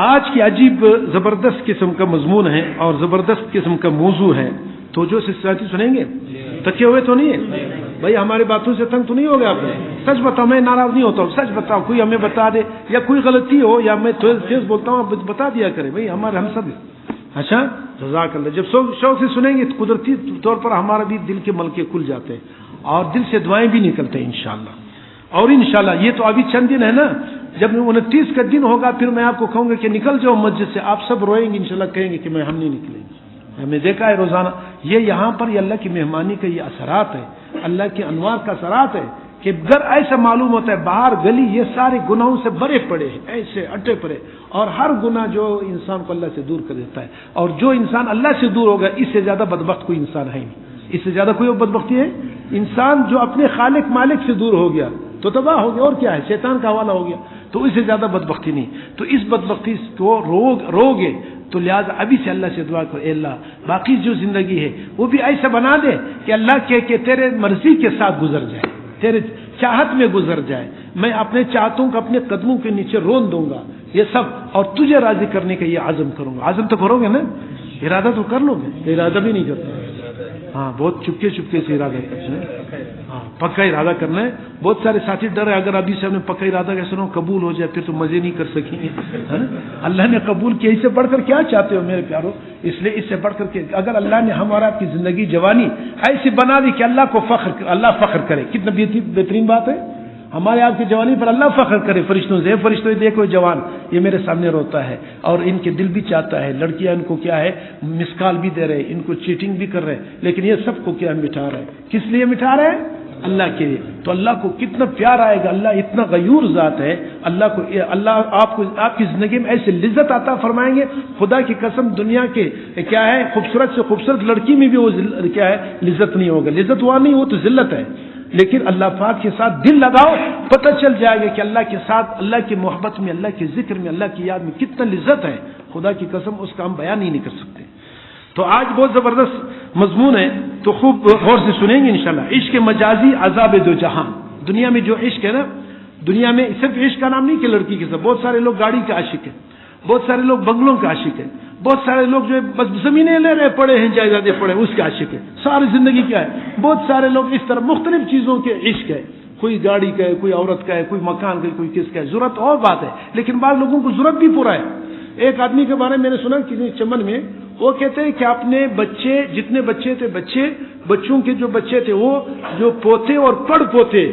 آج کی عجیب زبردست قسم کا مضمون ہے اور زبردست قسم کا موضوع ہے. تو جو ساتھی سنیں گے تھکے ہوئے تو نہیں ہے بھائی؟ ہماری باتوں سے تنگ تو نہیں ہو گیا آپ نے؟ سچ بتاؤ، میں ناراض نہیں ہوتا ہوں. سچ بتاؤ، کوئی ہمیں بتا دے یا کوئی غلطی ہو یا میں تیز بولتا ہوں بتا دیا کرے بھائی، ہم سب. اچھا جزاک اللہ. جب شوق سے سنیں گے تو قدرتی طور پر ہمارا بھی دل کے ملکے کھل جاتے ہیں اور دل سے دعائیں بھی نکلتے ہیں انشاءاللہ. اور انشاءاللہ یہ تو ابھی چند دن ہے نا، جب 29 کا دن ہوگا پھر میں آپ کو کہوں گا کہ نکل جاؤ مسجد سے. آپ سب روئیں گے انشاءاللہ، کہیں گے کہ ہم نہیں نکلیں گے. ہمیں دیکھا ہے روزانہ یہ یہاں پر یہ اللہ کی مہمانی کا یہ اثرات ہے، اللہ کے انوار کا اثرات ہے کہ گر ایسا معلوم ہوتا ہے باہر گلی یہ سارے گناہوں سے بھرے پڑے ہیں، ایسے اٹے پڑے، اور ہر گناہ جو انسان کو اللہ سے دور کر دیتا ہے. اور جو انسان اللہ سے دور ہوگا اس سے زیادہ بدبخت کوئی انسان ہے نہیں. اس سے زیادہ کوئی بدبختی ہے؟ انسان جو اپنے خالق مالک سے دور ہو گیا تو تباہ ہو گیا، اور کیا ہے، شیطان کا حوالہ ہو گیا. تو اس سے زیادہ بدبختی نہیں. تو اس بدبختی کو روگے تو لہٰذا ابھی سے اللہ سے دعا کرو، اے اللہ باقی جو زندگی ہے وہ بھی ایسا بنا دے کہ اللہ کہ تیرے مرضی کے ساتھ گزر جائے، تیرے چاہت میں گزر جائے. میں اپنے چاہتوں کو اپنے قدموں کے نیچے رون دوں گا یہ سب، اور تجھے راضی کرنے کا یہ عزم کروں گا. عزم تو کرو گے نا، ارادہ تو کر لو گے. ارادہ بھی نہیں کرتے. ہاں بہت چپکے سے ارادہ کرتے ہیں. ہاں پکا ارادہ کرنا ہے. بہت سارے ساتھی ڈر ہے اگر ابھی سے ہم نے پکا ارادہ کیسے نہ قبول ہو جائے پھر تو مزے نہیں کر سکیں گے. اللہ نے قبول کیا، اس سے بڑھ کر کیا چاہتے ہو میرے پیارو؟ اس لیے اس سے بڑھ کر کے اگر اللہ نے ہمارا آپ کی زندگی جوانی ایسی بنا دی کہ اللہ فخر کرے، کتنا بہترین بات ہے. ہمارے آپ کی جوانی پر اللہ فخر کرے فرشتوں سے. فرشتوں دیکھو جوان یہ میرے سامنے روتا ہے، اور ان کے دل بھی چاہتا ہے. لڑکیاں ان کو کیا ہے مسکال بھی دے رہے، ان کو چیٹنگ بھی کر رہے، لیکن یہ سب کو کیا مٹھا رہے. کس لیے مٹھا رہے ہیں؟ اللہ کے لیے. تو اللہ کو کتنا پیار آئے گا. اللہ اتنا غیور ذات ہے. اللہ آپ کی زندگی میں ایسے لذت عطا فرمائیں گے. خدا کی قسم دنیا کے کیا ہے خوبصورت سے خوبصورت لڑکی میں بھی وہ کیا ہے لذت نہیں ہوگا. لذت وہاں نہیں، وہ تو ذلت ہے. لیکن اللہ پاک کے ساتھ دل لگاؤ، پتہ چل جائے گا کہ اللہ کے ساتھ، اللہ کی محبت میں، اللہ کے ذکر میں، اللہ کی یاد میں کتنا لذت ہے. خدا کی قسم اس کا ہم بیان ہی نہیں کر سکتے. تو آج بہت زبردست مضمون ہے، تو خوب غور سے سنیں گے انشاءاللہ. عشق مجازی عذاب دو جہاں. دنیا میں جو عشق ہے نا، دنیا میں صرف عشق کا نام نہیں کہ لڑکی کے ساتھ. بہت سارے لوگ گاڑی کے عاشق ہیں، بہت سارے لوگ بنگلوں کے عاشق ہیں، بہت سارے لوگ جو بس زمینیں لے رہے پڑے ہیں، جائیدادیں پڑے اس کے عاشق ہیں. ساری زندگی کیا ہے. بہت سارے لوگ اس طرح مختلف چیزوں کے عشق ہے. کوئی گاڑی کا ہے، کوئی عورت کا ہے، کوئی مکان کا ہے، کوئی کس کا ہے. ضرورت اور بات ہے، لیکن بعض لوگوں کو ضرورت بھی پورا ہے. ایک آدمی کے بارے میں نے سنا کسی چمن میں، وہ کہتے ہیں کہ اپنے بچے جتنے بچے تھے، بچوں کے جو بچے تھے، وہ جو پوتے اور پڑ پوتے،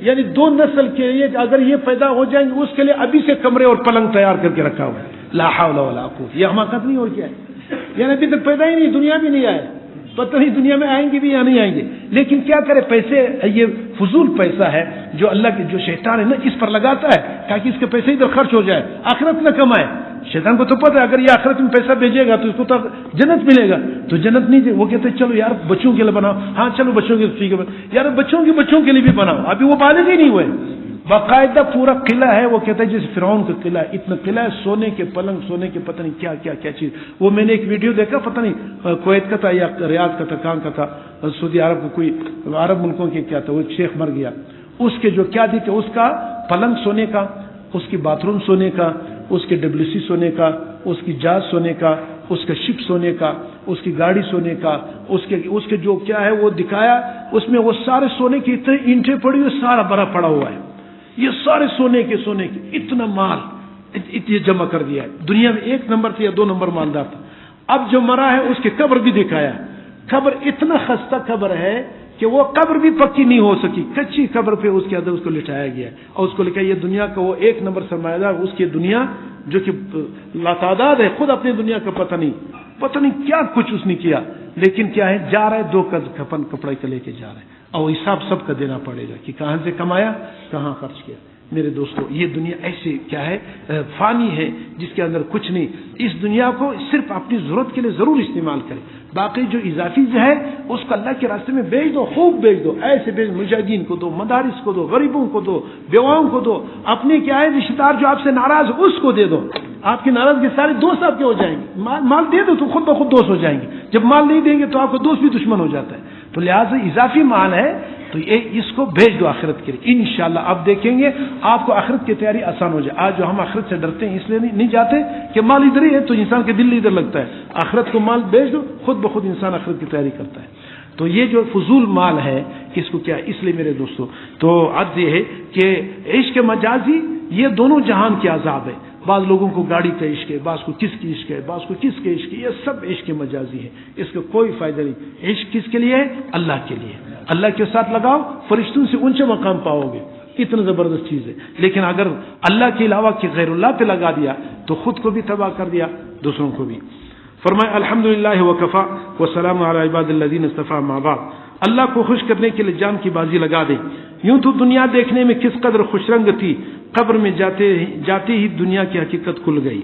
یعنی 2 نسل کے لیے اگر یہ پیدا ہو جائیں گے اس کے لیے ابھی سے کمرے اور پلنگ تیار کر کے رکھا ہوا ہے. لا حول ولا قوت. یہ حماقت نہیں ہو کیا ہے؟ یعنی ابھی تک پیدا ہی نہیں، دنیا بھی نہیں آئے، پتہ نہیں دنیا میں آئیں گے بھی یا نہیں آئیں گے. لیکن کیا کرے، پیسے یہ فضول پیسہ ہے جو اللہ کے جو شیطان ہے نا اس پر لگاتا ہے تاکہ اس کے پیسے ادھر خرچ ہو جائے، آخرت نہ کمائے. شیطان کو تو پتہ ہے اگر یہ آخرت میں پیسہ بھیجے گا تو اس کو تو جنت ملے گا. تو جنت نہیں دے، وہ کہتے ہیں چلو یار بچوں کے لیے بناؤ. ہاں چلو بچوں کے ٹھیک ہے یار، بچوں کے لیے بھی بناؤ. ابھی وہ بالغ ہی نہیں ہوئے. باقاعدہ پورا قلعہ ہے، وہ کہتا ہے جیسے فرعون کا قلعہ ہے، اتنا قلعہ ہے، سونے کے پلنگ، سونے کے پتہ نہیں کیا چیز. وہ میں نے ایک ویڈیو دیکھا، پتہ نہیں کویت کا تھا یا ریاض کا تھا، کہاں کا تھا، سعودی عرب کا، کوئی عرب ملکوں کے کیا تھا. وہ شیخ مر گیا، اس کے جو کیا دیکھے، اس کا پلنگ سونے کا، اس کی باتھ روم سونے کا، اس کے WC سونے کا، اس کی جہاز سونے کا، اس کا شپ سونے کا، اس کی گاڑی سونے کا، اس کے جو کیا ہے وہ دکھایا. اس میں وہ سارے سونے کی اتنے اینٹیں پڑی ہوئی، سارا بڑا پڑا ہوا ہے. یہ سارے سونے کے اتنا مال یہ جمع کر دیا ہے. دنیا میں 1 نمبر تھا یا 2 نمبر مالدار تھا. اب جو مرا ہے اس کی قبر بھی دکھایا. قبر اتنا خستہ قبر ہے کہ وہ قبر بھی پکی نہیں ہو سکی، کچی قبر پہ اس کے اندر اس کو لٹایا گیا ہے، اور اس کو لکھا یہ دنیا کا وہ 1 نمبر سرمایہ دار. اس کی دنیا جو کہ لاتعداد ہے، خود اپنی دنیا کا پتہ نہیں کیا کچھ اس نے کیا، لیکن کیا ہے جا رہا ہے 2 کفن کپڑے کے لے کے جا رہا ہے، اور حساب سب کا دینا پڑے گا کہ کہاں سے کمایا، کہاں خرچ کیا. میرے دوستو یہ دنیا ایسے کیا ہے فانی ہے جس کے اندر کچھ نہیں. اس دنیا کو صرف اپنی ضرورت کے لیے ضرور استعمال کریں. باقی جو اضافی جو ہے اس کو اللہ کے راستے میں بیچ دو، خوب بیچ دو. ایسے بیچ، مجاہدین کو دو، مدارس کو دو، غریبوں کو دو، بیواؤں کو دو. اپنے کیا ہے رشتہ دار جو آپ سے ناراض اس کو دے دو. آپ کی ناراضگی سارے دوست آپ کے ہو جائیں گے. مال دے دو تو خود بخود دوست ہو جائیں گے. جب مال نہیں دیں گے تو آپ کو دوست بھی دشمن ہو جاتا ہے. تو لہٰذا اضافی مال ہے تو یہ اس کو بھیج دو آخرت کے لیے، انشاءاللہ آپ دیکھیں گے آپ کو آخرت کی تیاری آسان ہو جائے۔ آج جو ہم آخرت سے ڈرتے ہیں اس لیے نہیں جاتے کہ مال ادھر ہی ہے تو انسان کے دل ادھر لگتا ہے، آخرت کو مال بھیج دو، خود بخود انسان آخرت کی تیاری کرتا ہے۔ تو یہ جو فضول مال ہے کس کو کیا، اس لیے میرے دوستو تو عرض یہ ہے کہ عشق مجازی یہ دونوں جہان کے عذاب ہے۔ بعض لوگوں کو گاڑی کا عشق ہے، بعض کو کس کی عشق ہے، بعض کو کس کے عشق ہے، یہ سب عشق مجازی ہے، اس کا کوئی فائدہ نہیں۔ عشق کس کے لیے ہے؟ اللہ کے لیے۔ اللہ کے ساتھ لگاؤ، فرشتوں سے اونچے مقام پاؤ گے، اتنا زبردست چیز ہے۔ لیکن اگر اللہ کے علاوہ کے غیر اللہ پہ لگا دیا تو خود کو بھی تباہ کر دیا، دوسروں کو بھی۔ فرمائے الحمدللہ وکفا وسلام علی عباد الذین اصطفیٰ ما بعد۔ اللہ کو خوش کرنے کے لیے جان کی بازی لگا دے۔ یوں تو دنیا دیکھنے میں کس قدر خوش رنگ تھی، قبر میں جاتے ہی دنیا کی حقیقت کھل گئی۔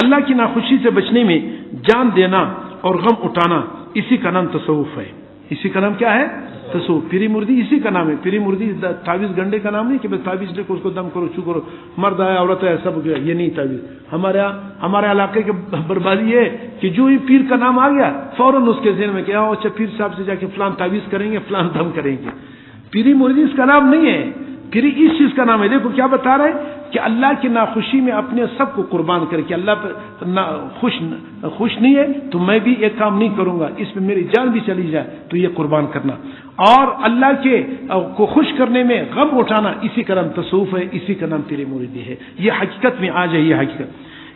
اللہ کی ناخوشی سے بچنے میں جان دینا اور غم اٹھانا، اسی کا نام تصوف ہے۔ اسی کا نام کیا ہے؟ تصوف۔ پیری مردی اسی کا نام ہے۔ پیری مردی تعویذ گنڈے کا نام نہیں کہ بس تعویذ لے کو اس کو دم کرو چو کرو، مرد ہے عورت ہے سب، یہ نہیں تعویذ۔ ہمارے علاقے کے بربادی ہے کہ جو ہی پیر کا نام آ گیا فوراً اس کے ذہن میں کیا اچھا پیر صاحب سے جا کے فلان تعویذ کریں گے، فلان دم کریں گے۔ پیری مردی اس کا نام نہیں ہے، پیری اس چیز کا نام ہے۔ دیکھو کیا بتا رہے ہیں کہ اللہ کی ناخوشی میں اپنے سب کو قربان کر کے اللہ پر خوش نہیں ہے تو میں بھی ایک کام نہیں کروں گا، اس میں میری جان بھی چلی جائے تو یہ قربان کرنا، اور اللہ کے کو خوش کرنے میں غم اٹھانا، اسی کا نام تصوف ہے، اسی کا نام پیری مریدی ہے۔ یہ حقیقت میں آ جائے، یہ حقیقت،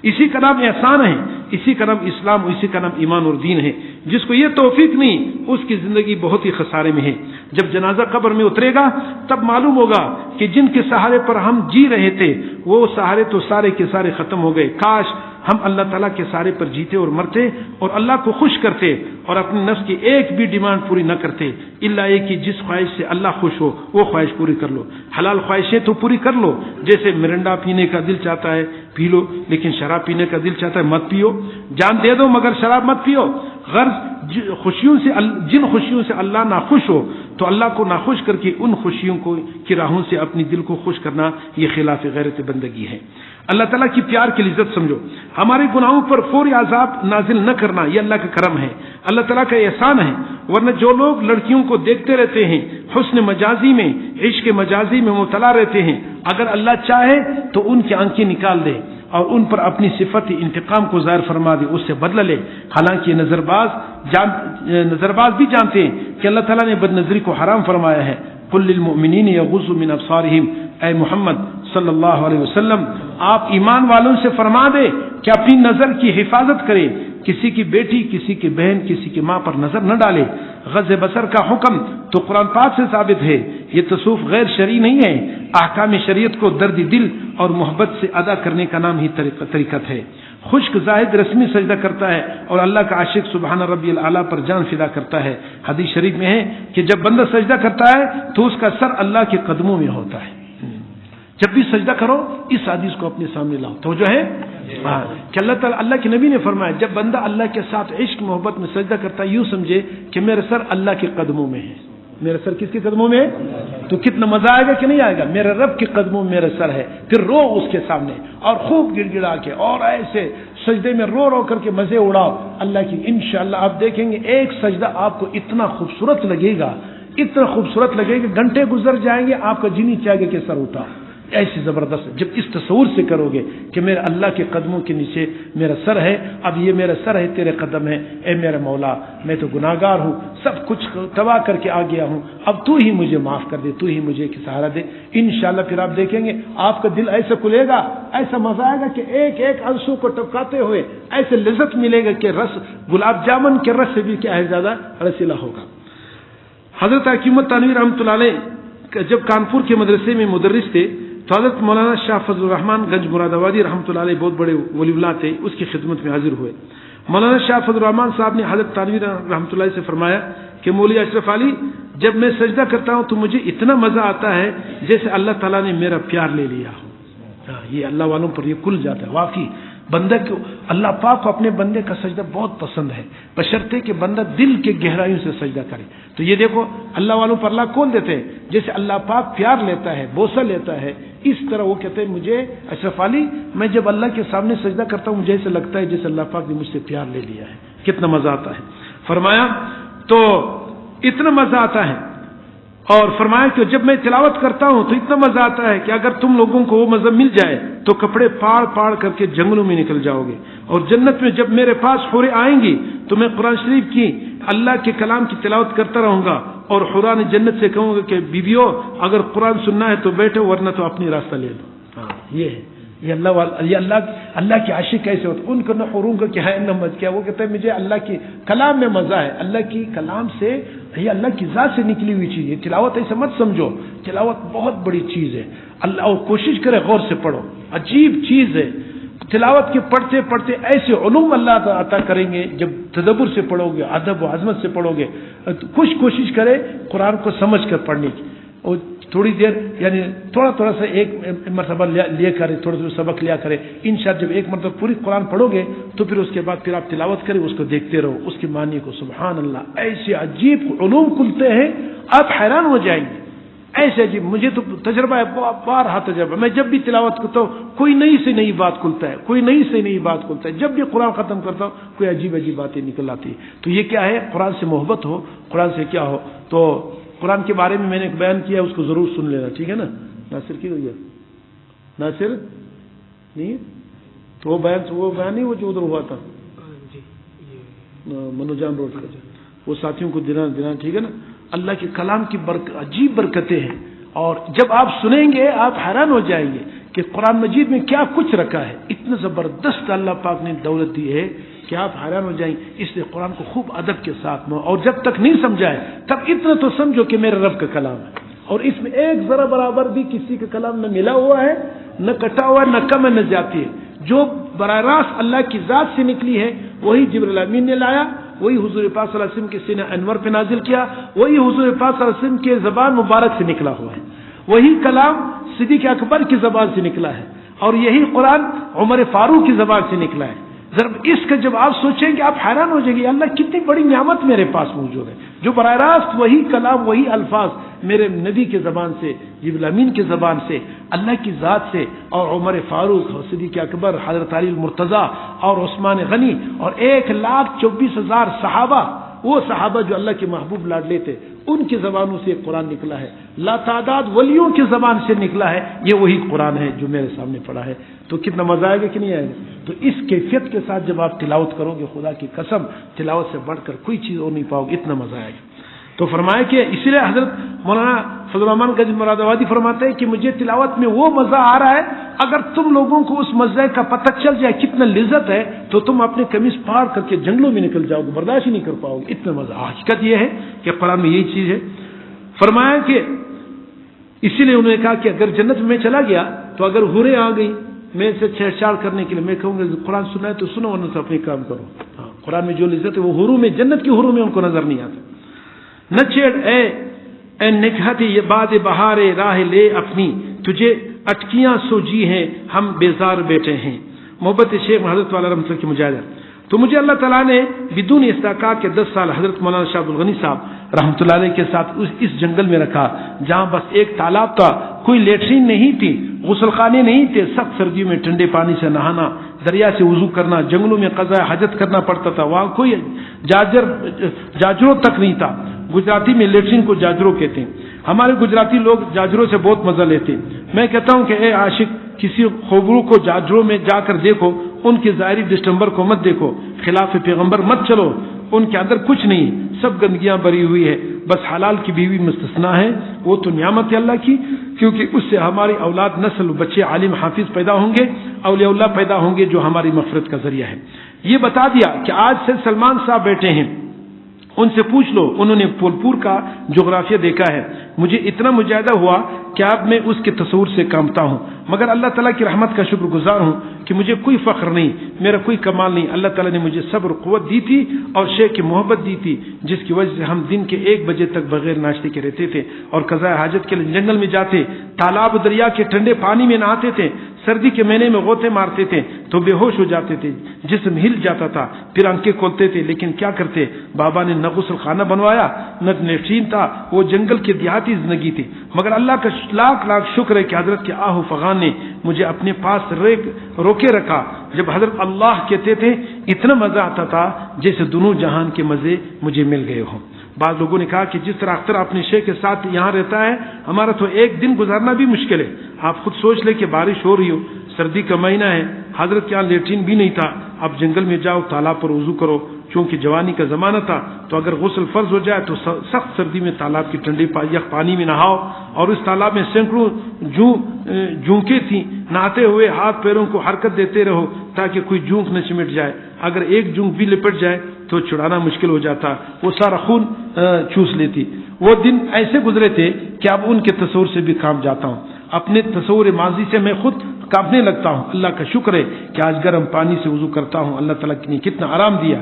اسی کا نام احسان ہے، اسی کا نام اسلام، اسی کا نام ایمان اور دین ہے۔ جس کو یہ توفیق نہیں اس کی زندگی بہت ہی خسارے میں ہے۔ جب جنازہ قبر میں اترے گا تب معلوم ہوگا کہ جن کے سہارے پر ہم جی رہے تھے وہ سہارے تو سارے کے سارے ختم ہو گئے۔ کاش ہم اللہ تعالیٰ کے سہارے پر جیتے اور مرتے اور اللہ کو خوش کرتے اور اپنے نفس کی ایک بھی ڈیمانڈ پوری نہ کرتے، الا یہ کہ جس خواہش سے اللہ خوش ہو وہ خواہش پوری کر لو۔ حلال خواہشیں تو پوری کر لو، جیسے مرنڈا پینے کا دل چاہتا ہے پی لو، لیکن شراب پینے کا دل چاہتا ہے مت پیو۔ جان دے دو مگر شراب مت پیو۔ غرض جن خوشیوں سے اللہ ناخوش ہو تو اللہ کو ناخوش کر کے ان خوشیوں کو کی راہوں سے اپنی دل کو خوش کرنا، یہ خلاف غیرت بندگی ہے۔ اللہ تعالیٰ کی پیار کی لذت سمجھو، ہمارے گناہوں پر فوری عذاب نازل نہ کرنا یہ اللہ کا کرم ہے، اللہ تعالیٰ کا احسان ہے۔ ورنہ جو لوگ لڑکیوں کو دیکھتے رہتے ہیں، حسن مجازی میں، عشق مجازی میں مبتلا رہتے ہیں، اگر اللہ چاہے تو ان کی آنکھیں نکال دے اور ان پر اپنی صفت انتقام کو ظاہر فرما دے، اس سے بدلہ لے۔ حالانکہ نظر باز بھی جانتے ہیں کہ اللہ تعالیٰ نے بد نظری کو حرام فرمایا ہے۔ قل للمؤمنین یغضوا من ابصارہم، اے محمد صلی اللہ علیہ وسلم آپ ایمان والوں سے فرما دے کہ اپنی نظر کی حفاظت کرے، کسی کی بیٹی، کسی کی بہن، کسی کی ماں پر نظر نہ ڈالے۔ غض بصر کا حکم تو قرآن پاک سے ثابت ہے، یہ تصوف غیر شرعی نہیں ہے۔ احکام شریعت کو درد دل اور محبت سے ادا کرنے کا نام ہی طریقت ہے۔ خشک زاہد رسمی سجدہ کرتا ہے اور اللہ کا عاشق سبحان ربی الاعلیٰ پر جان فدا کرتا ہے۔ حدیث شریف میں ہے کہ جب بندہ سجدہ کرتا ہے تو اس کا سر اللہ کے قدموں میں ہوتا ہے۔ جب بھی سجدہ کرو اس حدیث کو اپنے سامنے لاؤ تو جو ہے کہ اللہ تعالیٰ، اللہ کے نبی نے فرمایا جب بندہ اللہ کے ساتھ عشق محبت میں سجدہ کرتا ہے یوں سمجھے کہ میرا سر اللہ کے قدموں میں ہے۔ میرا سر کس کے قدموں میں ہے؟ تو کتنا مزہ آئے گا کہ نہیں آئے گا؟ میرے رب کے قدموں میں میرا سر ہے، پھر رو اس کے سامنے اور خوب گڑ گڑا کے اور ایسے سجدے میں رو رو کر کے مزے اڑاؤ اللہ کی۔ انشاءاللہ آپ دیکھیں گے ایک سجدہ آپ کو اتنا خوبصورت لگے گا، اتنا خوبصورت لگے گا، گھنٹے گزر جائیں گے آپ کا جی نہیں چاہے گا کہ سر اٹھا، ایسی زبردست۔ جب اس تصور سے کرو گے کہ میرے اللہ کے قدموں کے نیچے میرا سر ہے، اب یہ میرا سر ہے، تیرے قدم ہے، اے میرا مولا میں تو گناہگار ہوں، سب کچھ تباہ کر کے آ گیا ہوں، اب تو ہی مجھے معاف کر دے، تو ہی مجھے سہارا دے۔ انشاءاللہ پھر آپ دیکھیں گے آپ کا دل ایسا کھلے گا، ایسا مزہ آئے گا کہ ایک ایک آنسو کو ٹپکاتے ہوئے ایسے لذت ملے گا کہ رس گلاب جامن کے رس سے بھی کیا ہے زیادہ رسیلا ہوگا۔ حضرت حکیمت تانوی رحمۃ اللہ علیہ جب کانپور کے مدرسے میں مدرس تھے تو حضرت مولانا شاہ فضل الرحمان گنج مراد آبادی رحمۃ اللہ علیہ بہت بڑے ولی اللہ تھے، اس کی خدمت میں حاضر ہوئے۔ مولانا شاہ فضل الرحمان صاحب نے حضرت تانوی رحمۃ اللہ سے فرمایا کہ مولوی اشرف علی جب میں سجدہ کرتا ہوں تو مجھے اتنا مزہ آتا ہے جیسے اللہ تعالیٰ نے میرا پیار لے لیا ہو۔ یہ اللہ والوں پر یہ کھل جاتا ہے۔ واقعی بندہ کو اللہ پاک کو اپنے بندے کا سجدہ بہت پسند ہے، بشرطے کہ بندہ دل کے گہرائیوں سے سجدہ کرے۔ تو یہ دیکھو اللہ والوں پر اللہ کھول دیتے ہیں، جیسے اللہ پاک پیار لیتا ہے، بوسہ لیتا ہے، اس طرح وہ کہتے ہیں مجھے اشرف علی میں جب اللہ کے سامنے سجدہ کرتا ہوں مجھے ایسا لگتا ہے جیسے اللہ پاک نے مجھ سے پیار لے لیا ہے، کتنا مزہ آتا ہے۔ فرمایا تو اتنا مزہ آتا ہے اور فرمایا کہ جب میں تلاوت کرتا ہوں تو اتنا مزہ آتا ہے کہ اگر تم لوگوں کو وہ مزہ مل جائے تو کپڑے پاڑ پاڑ کر کے جنگلوں میں نکل جاؤ گے. اور جنت میں جب میرے پاس حوریں آئیں گی تو میں قرآن شریف کی اللہ کے کلام کی تلاوت کرتا رہوں گا اور حوران جنت سے کہوں گا کہ بیویوں اگر قرآن سننا ہے تو بیٹھو ورنہ تو اپنی راستہ لے لو. یہ ہے یہ اللہ کے عاشق کیسے ہوتے ان کو نہ حوروں کا کیا ہے نہ مت کیا. وہ کہتے ہیں مجھے اللہ کی کلام میں مزہ ہے. اللہ کی کلام سے یہ اللہ کی ذات سے نکلی ہوئی چیز ہے. تلاوت ایسے مت سمجھو, تلاوت بہت بڑی چیز ہے. اللہ اور کوشش کرے غور سے پڑھو, عجیب چیز ہے. تلاوت کے پڑھتے پڑھتے ایسے علوم اللہ عطا کریں گے جب تدبر سے پڑھو گے, ادب و عظمت سے پڑھو گے. کچھ کوشش کرے قرآن کو سمجھ کر پڑھنے کی, اور تھوڑی دیر یعنی تھوڑا سا ایک مرتبہ لیا کرے, تھوڑا تھوڑا سبق لیا کرے. انشاءاللہ جب ایک مرتبہ پوری قرآن پڑھو گے تو پھر اس کے بعد پھر آپ تلاوت کریں, اس کو دیکھتے رہو, اس کے معنی کو. سبحان اللہ, ایسے عجیب علوم کھلتے ہیں آپ حیران ہو جائیں گے. ایسے عجیب, مجھے تو تجربہ ہے, بارہا تجربہ. میں جب بھی تلاوت کرتا ہوں کوئی نئی سے نئی بات کھلتا ہے, کوئی نئی سے نئی بات کھلتا ہے. جب بھی قرآن ختم کرتا ہوں کوئی عجیب عجیب باتیں نکل آتی ہیں. تو یہ کیا ہے, قرآن سے محبت ہو, قرآن سے کیا ہو. تو قرآن کے بارے میں نے ایک بیان کیا, اس کو ضرور سن لینا, ٹھیک ہے نا. ناصر کی ہوئی ہے, ناصر نہیں تو وہ بیان نہیں وہ جو ادھر ہوا تھا منوجان روڈ کا, وہ ساتھیوں کو دینا ٹھیک ہے نا. اللہ کے کلام کی عجیب برکتیں ہیں, اور جب آپ سنیں گے آپ حیران ہو جائیں گے کہ قرآن مجید میں کیا کچھ رکھا ہے. اتنا زبردست اللہ پاک نے دولت دی ہے کہ آپ حیران ہو جائیں. اس لیے قرآن کو خوب ادب کے ساتھ میں, اور جب تک نہیں سمجھائے تب اتنا تو سمجھو کہ میرے رب کا کلام ہے, اور اس میں ایک ذرا برابر بھی کسی کا کلام نہ ملا ہوا ہے, نہ کٹا ہوا ہے, نہ کم ہے, نہ زیادتی ہے. جو براہ راست اللہ کی ذات سے نکلی ہے وہی جبرائیل امین نے لایا, وہی حضور پاک صلی اللہ علیہ وسلم کے سینہ انور پہ نازل کیا, وہی حضور پاک صلی اللہ علیہ وسلم کے زبان مبارک سے نکلا ہوا ہے, وہی کلام صدیق اکبر کی زبان سے نکلا ہے, اور یہی قرآن عمر فاروق کی زبان سے نکلا ہے. ذرا اس کا جب آپ سوچیں گے آپ حیران ہو جائیں گے, اللہ کتنی بڑی نعمت میرے پاس موجود ہے, جو براہ راست وہی کلام وہی الفاظ میرے نبی کے زبان سے, جبرائیل امین کی زبان سے, اللہ کی ذات سے, اور عمر فاروق اور صدیق اکبر, حضرت علی المرتضیٰ اور عثمان غنی اور 1,24,000 صحابہ, وہ صحابہ جو اللہ کے محبوب لاڈلے تھے, ان کی زبانوں سے قرآن نکلا ہے. لا تعداد ولیوں کی زبان سے نکلا ہے. یہ وہی قرآن ہے جو میرے سامنے پڑا ہے. تو کتنا مزہ آئے گا کہ نہیں آئے گا. تو اس کیفیت کے ساتھ جب آپ تلاوت کرو گے, خدا کی قسم تلاوت سے بڑھ کر کوئی چیز اور نہیں پاؤ گے, اتنا مزہ آئے گا. تو فرمایا کہ اسی لیے حضرت مولانا فضل الرحمان غازی مراد آبادی فرماتے ہیں کہ مجھے تلاوت میں وہ مزہ آ رہا ہے, اگر تم لوگوں کو اس مزے کا پتہ چل جائے کتنا لذت ہے تو تم اپنے قمیص پھاڑ کر کے جنگلوں میں نکل جاؤ گے, برداشت ہی نہیں کر پاؤ گے, اتنا مزہ. حقیقت یہ ہے کہ قرآن میں یہی چیز ہے. فرمایا کہ اسی لیے انہوں نے کہا کہ اگر جنت میں چلا گیا تو اگر حوریں آ گئی میں سے چھیڑ چھاڑ کرنے کے لیے, میں کہوں گا قرآن سنا ہے تو سنو ورنہ تو اپنے کام کرو. قرآن میں جو لذت ہے وہ حوروں میں, جنت کی حوروں میں ان کو نظر نہیں آتا. نہ چھیڑ اے نکہت یہ باد بہار راہ لے اپنی, تجھے اٹکیاں سوجی ہیں ہم بیزار بیٹھے ہیں. محبت شیخ حضرت والا رحمۃ اللہ کی مجاہدہ. تو مجھے اللہ تعالیٰ نے بدون استحقاق کے 10 سال حضرت مولانا شاہ عبد الغنی صاحب رحمۃ اللہ علیہ کے ساتھ اس جنگل میں رکھا, جہاں بس ایک تالاب تھا, کوئی لیٹرین نہیں تھی, غسل خانے نہیں تھے, سخت سردیوں میں ٹھنڈے پانی سے نہانا, دریا سے وضو کرنا, جنگلوں میں قضاء حاجت کرنا پڑتا تھا. وہاں کوئی جاجروں تک نہیں تھا. گجراتی میں لیٹرین کو جاجروں کہتے ہیں. ہمارے گجراتی لوگ جاجروں سے بہت مزہ لیتے. میں کہتا ہوں کہ اے عاشق, کسی خوبرو کو جاجروں میں جا کر دیکھو, ان کے ظاہری ڈسٹمبر کو مت دیکھو, خلاف پیغمبر مت چلو, ان کے اندر کچھ نہیں, سب گندگیاں بری ہوئی ہے, بس حلال کی بیوی مستثنا ہے, وہ تو نعمت ہے اللہ کی, کیونکہ اس سے ہماری اولاد نسل بچے عالم حافظ پیدا ہوں گے, اولیاء اللہ پیدا ہوں گے جو ہماری مغفرت کا ذریعہ ہے. یہ بتا دیا کہ آج سے سلمان صاحب بیٹھے ہیں, ان سے پوچھ لو, انہوں نے پھولپور کا جغرافیہ دیکھا ہے. مجھے اتنا مجاہدہ ہوا کہ اب میں اس کے تصور سے کامتا ہوں, مگر اللہ تعالیٰ کی رحمت کا شکر گزار ہوں کہ مجھے کوئی فخر نہیں, میرا کوئی کمال نہیں. اللہ تعالیٰ نے مجھے صبر قوت دی تھی اور شیخ کی محبت دی تھی, جس کی وجہ سے ہم دن کے 1 بجے تک بغیر ناشتے کے رہتے تھے, اور قضاء حاجت کے لیے جنگل میں جاتے, تالاب دریا کے ٹھنڈے پانی میں نہاتے تھے, سردی کے مہینے میں غوطے مارتے تھے تو بے ہوش ہو جاتے تھے, جسم ہل جاتا تھا, پھر آنکھیں کھولتے تھے. لیکن کیا کرتے, بابا نے نہ غسل خانہ بنوایا نہ لیٹرین تھا, وہ جنگل کی دیہاتی زندگی تھی. مگر اللہ کا لاکھ لاکھ شکر ہے کہ حضرت کے آہ و فغان نے مجھے اپنے پاس روکے رکھا. جب حضرت اللہ کہتے تھے اتنا مزہ آتا تھا جیسے دونوں جہان کے مزے مجھے مل گئے ہوں. بعض لوگوں نے کہا کہ جس طرح اختر اپنے شے کے ساتھ یہاں رہتا ہے، ہمارا تو ایک دن گزارنا بھی مشکل ہے. آپ خود سوچ لیں کہ بارش ہو رہی ہو، سردی کا مہینہ ہے، حضرت کے یہاں لیٹرین بھی نہیں تھا، اب جنگل میں جاؤ، تالاب پر وضو کرو. چونکہ جوانی کا زمانہ تھا تو اگر غسل فرض ہو جائے تو سخت سردی میں تالاب کی ٹھنڈی یخ پانی میں نہاؤ، اور اس تالاب میں سینکڑوں جونکیں تھیں. نہاتے ہوئے ہاتھ پیروں کو حرکت دیتے رہو تاکہ کوئی جونک نہ سمٹ جائے. اگر ایک جونک بھی لپٹ جائے تو چھڑانا مشکل ہو جاتا، وہ سارا خون چوس لیتی. وہ دن ایسے گزرے تھے کہ اب ان کے تصور سے بھی کام جاتا ہوں. اپنے تصور ماضی سے میں خود کانپنے لگتا ہوں. اللہ کا شکر ہے کہ آج گرم پانی سے وضو کرتا ہوں. اللہ تعالیٰ نے کتنا آرام دیا.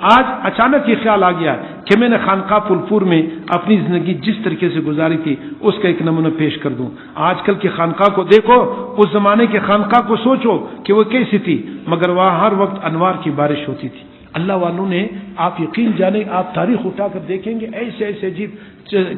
آج اچانک یہ خیال آ گیا کہ میں نے خانقاہ پھولپور میں اپنی زندگی جس طریقے سے گزاری تھی اس کا ایک نمونہ پیش کر دوں. آج کل کی خانقاہ کو دیکھو، اس زمانے کی خانقاہ کو سوچو کہ وہ کیسی تھی، مگر وہاں ہر وقت انوار کی بارش ہوتی تھی. اللہ والوں نے، آپ یقین جانیں، آپ تاریخ اٹھا کر دیکھیں گے، ایسے ایسے عجیب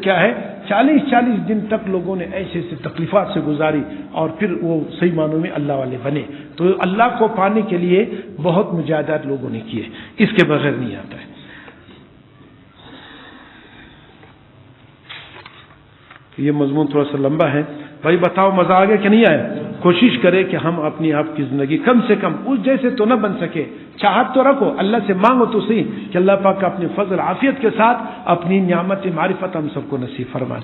کیا ہے، 40 دن تک لوگوں نے ایسے ایسے تکلیفات سے گزاری اور پھر وہ صحیح معنوں میں اللہ والے بنے. تو اللہ کو پانے کے لیے بہت مجاہدات لوگوں نے کیے، اس کے بغیر نہیں آتا ہے. یہ مضمون تھوڑا سا لمبا ہے. بھائی بتاؤ مزہ آ گیا کہ نہیں آیا؟ کوشش کرے کہ ہم اپنی آپ کی زندگی کم سے کم اس جیسے تو نہ بن سکے، چاہت تو رکھو، اللہ سے مانگو تو صحیح کہ اللہ پاک اپنے فضل عافیت کے ساتھ اپنی نعمت معرفت ہم سب کو نصیب فرمائے.